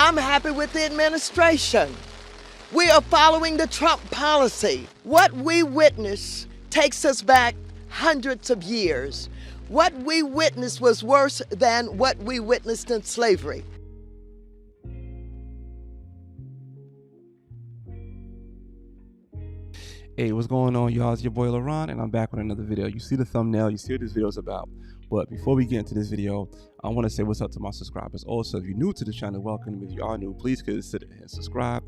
I'm happy with the administration. We are following the Trump policy. What we witnessed takes us back hundreds of years. What we witnessed was worse than what we witnessed in slavery. Hey, what's going on, y'all? It's your boy LaRon, and I'm back with another video. You see the thumbnail, you see what this video is about. But before we get into this video, I want to say what's up to my subscribers. Also, if you're new to the channel, welcome. If you are new, please consider and subscribe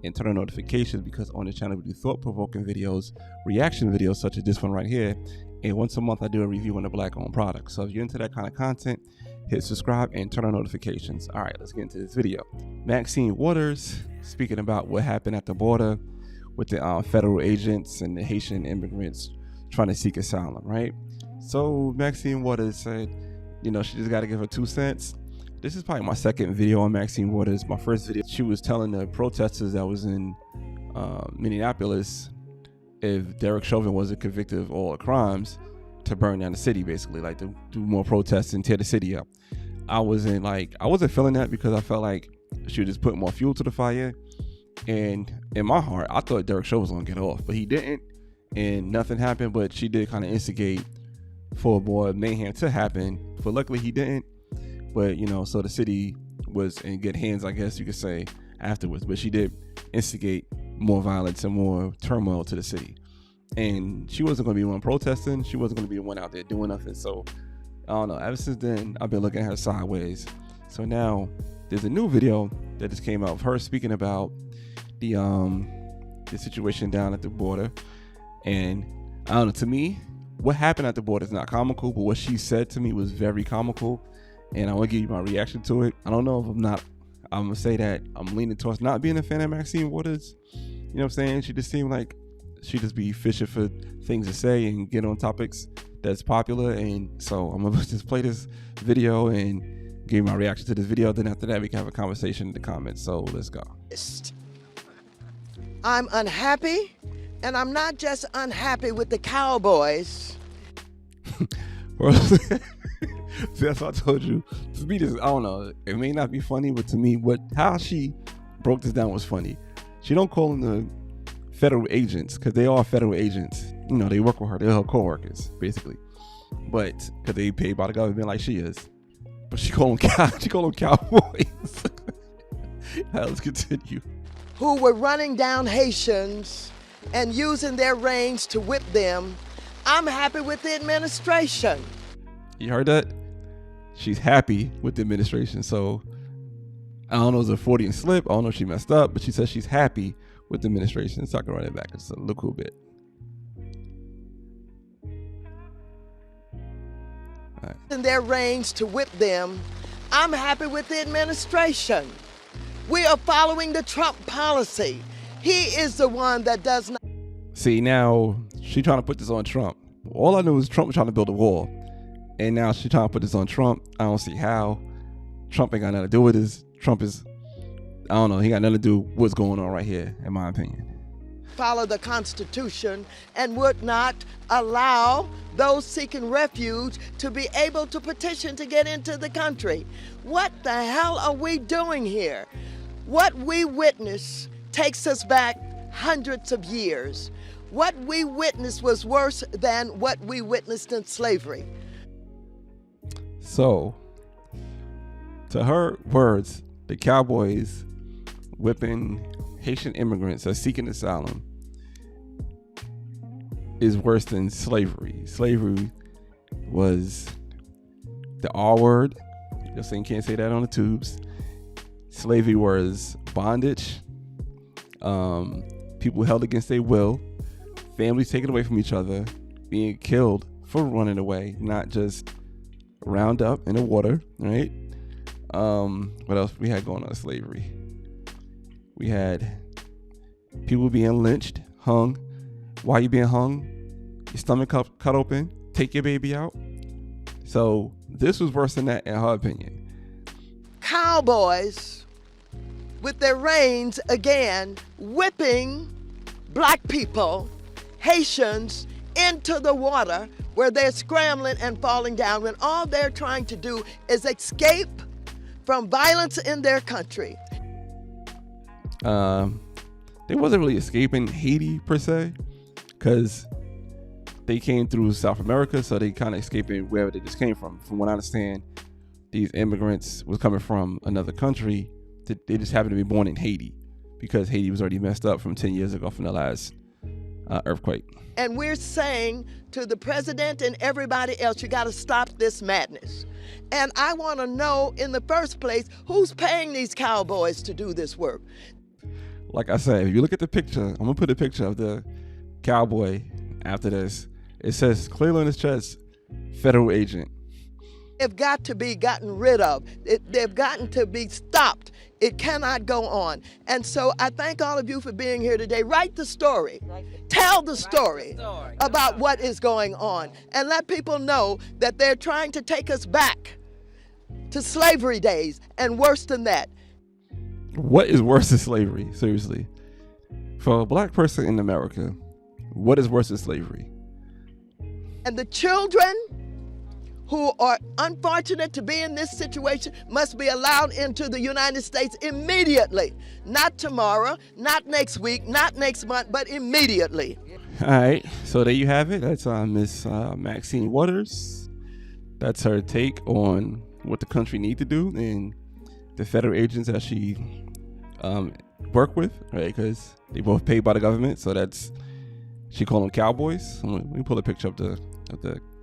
and turn on notifications, because on the channel we do thought-provoking videos, reaction videos such as this one right here, and once a month I do a review on a Black-owned product. So if you're into that kind of content, hit subscribe and turn on notifications. All right, let's get into this video. Maxine Waters speaking about what happened at the border with the federal agents and the Haitian immigrants trying to seek asylum, right? So Maxine Waters said, you know, she just got to give her 2 cents. This is probably my second video on Maxine Waters. My first video, she was telling the protesters that was in Minneapolis, if Derek Chauvin wasn't convicted of all the crimes, to burn down the city, basically, like to do more protests and tear the city up. I wasn't feeling that, because I felt like she was just putting more fuel to the fire. And in my heart, I thought Derek Chauvin was gonna get off, but he didn't, and nothing happened. But she did kind of instigate for more mayhem to happen, but luckily he didn't. But you know, so the city was in good hands, I guess you could say, afterwards. But she did instigate more violence and more turmoil to the city, and she wasn't gonna be the one protesting. She wasn't gonna be the one out there doing nothing. So I don't know, ever since then I've been looking at her sideways. So now there's a new video that just came out of her speaking about the situation down at the border. And I don't know, to me, what happened at the border is not comical, but what she said to me was very comical, and I want to give you my reaction to it. I don't know if I'm gonna say that I'm leaning towards not being a fan of Maxine Waters. You know what I'm saying? She just seemed like she just be fishing for things to say and get on topics that's popular. And so I'm gonna just play this video and give you my reaction to this video. Then after that, we can have a conversation in the comments. So let's go. I'm unhappy, and I'm not just unhappy with the Cowboys. See, that's what I told you. To me, this, I don't know, it may not be funny, but to me, how she broke this down was funny. She don't call them the federal agents, because they are federal agents. You know, they work with her. They're her co-workers, basically. But because they paid by the government like she is. But she call them Cowboys. All right, let's continue. Who were running down Haitians and using their reins to whip them. I'm happy with the administration. You heard that? She's happy with the administration. So I don't know if it's a Freudian slip. I don't know if she messed up, but she says she's happy with the administration. So I can run it back just a little cool bit. All right. In their reins to whip them. I'm happy with the administration. We are following the Trump policy. He is the one that does not. See, now she trying to put this on Trump. All I know is Trump was trying to build a wall, and now she trying to put this on Trump. I don't see how. Trump ain't got nothing to do with this. Trump is, I don't know, he got nothing to do with what's going on right here, in my opinion. Follow the Constitution and would not allow those seeking refuge to be able to petition to get into the country. What the hell are we doing here? What we witnessed takes us back hundreds of years. What we witnessed was worse than what we witnessed in slavery. So, to her words, the Cowboys whipping Haitian immigrants that's seeking asylum is worse than slavery. Slavery was the R word. You're saying can't say that on the tubes. Slavery was bondage. People held against their will. Families taken away from each other. Being killed for running away, not just round up in the water, right? What else we had going on in slavery? We had people being lynched, hung. Why you being hung? Your stomach cut open. Take your baby out. So this was worse than that, in her opinion. Cowboys with their reins again, whipping black people, Haitians, into the water where they're scrambling and falling down when all they're trying to do is escape from violence in their country. they wasn't really escaping Haiti per se, because they came through South America, so they kind of escaping wherever they just came from. From what I understand, these immigrants was coming from another country. They just happened to be born in Haiti because Haiti was already messed up from 10 years ago from the last earthquake. And we're saying to the president and everybody else, you got to stop this madness. And I want to know, in the first place, who's paying these cowboys to do this work? Like I said, if you look at the picture, I'm going to put a picture of the cowboy after this. It says clearly on his chest, federal agent. They've got to be gotten rid of. They've gotten to be stopped. It cannot go on. And so I thank all of you for being here today. Write the story. Tell the story about what is going on. And let people know that they're trying to take us back to slavery days, and worse than that. What is worse than slavery? Seriously. For a black person in America, what is worse than slavery? And the children who are unfortunate to be in this situation must be allowed into the United States immediately. Not tomorrow, not next week, not next month, but immediately. All right, so there you have it. That's Miss Maxine Waters. That's her take on what the country need to do and the federal agents that she work with, right? Because they both paid by the government, so that's, she called them Cowboys. Let me pull a picture of the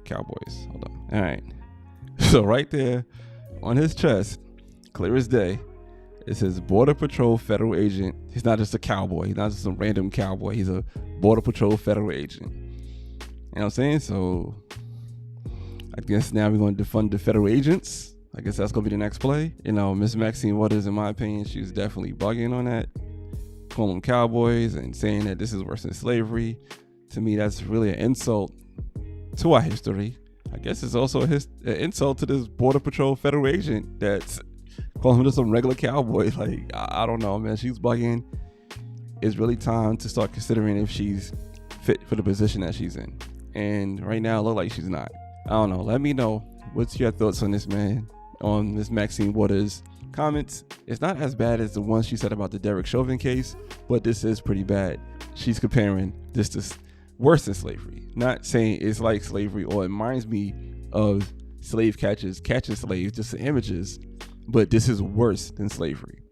Cowboys. Hold on. All right. So right there on his chest, clear as day, it says Border Patrol federal agent. He's not just a cowboy. He's not just some random cowboy. He's a Border Patrol federal agent. You know what I'm saying? So I guess now we're going to defund the federal agents. I guess that's going to be the next play. You know, Miss Maxine Waters, in my opinion, she's definitely bugging on that. Calling them cowboys and saying that this is worse than slavery. To me, that's really an insult to our history. I guess it's also an insult to this Border Patrol federal agent that's calling him just some regular cowboy. Like, I don't know, man. She's bugging. It's really time to start considering if she's fit for the position that she's in. And right now, it looks like she's not. I don't know. Let me know. What's your thoughts on this, man? On this Maxine Waters comments. It's not as bad as the one she said about the Derek Chauvin case, but this is pretty bad. She's comparing this to worse than slavery. Not saying it's like slavery or it reminds me of slave catchers catching slaves, just the images, but this is worse than slavery.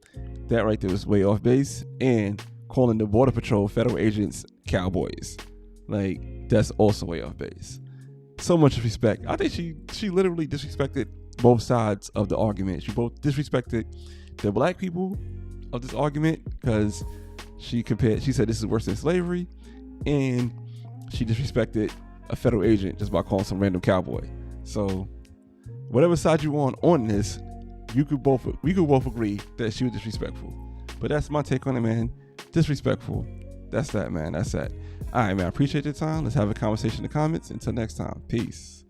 That right there was way off base. And calling the Border Patrol federal agents cowboys, like, that's also way off base. So much disrespect. I think she literally disrespected both sides of the argument. She both disrespected the black people of this argument because she said this is worse than slavery, and she disrespected a federal agent just by calling some random cowboy. So whatever side you on this, we could both agree that she was disrespectful. But that's my take on it, man. Disrespectful. That's that, man. That's that. All right, man. I appreciate your time. Let's have a conversation in the comments. Until next time. Peace.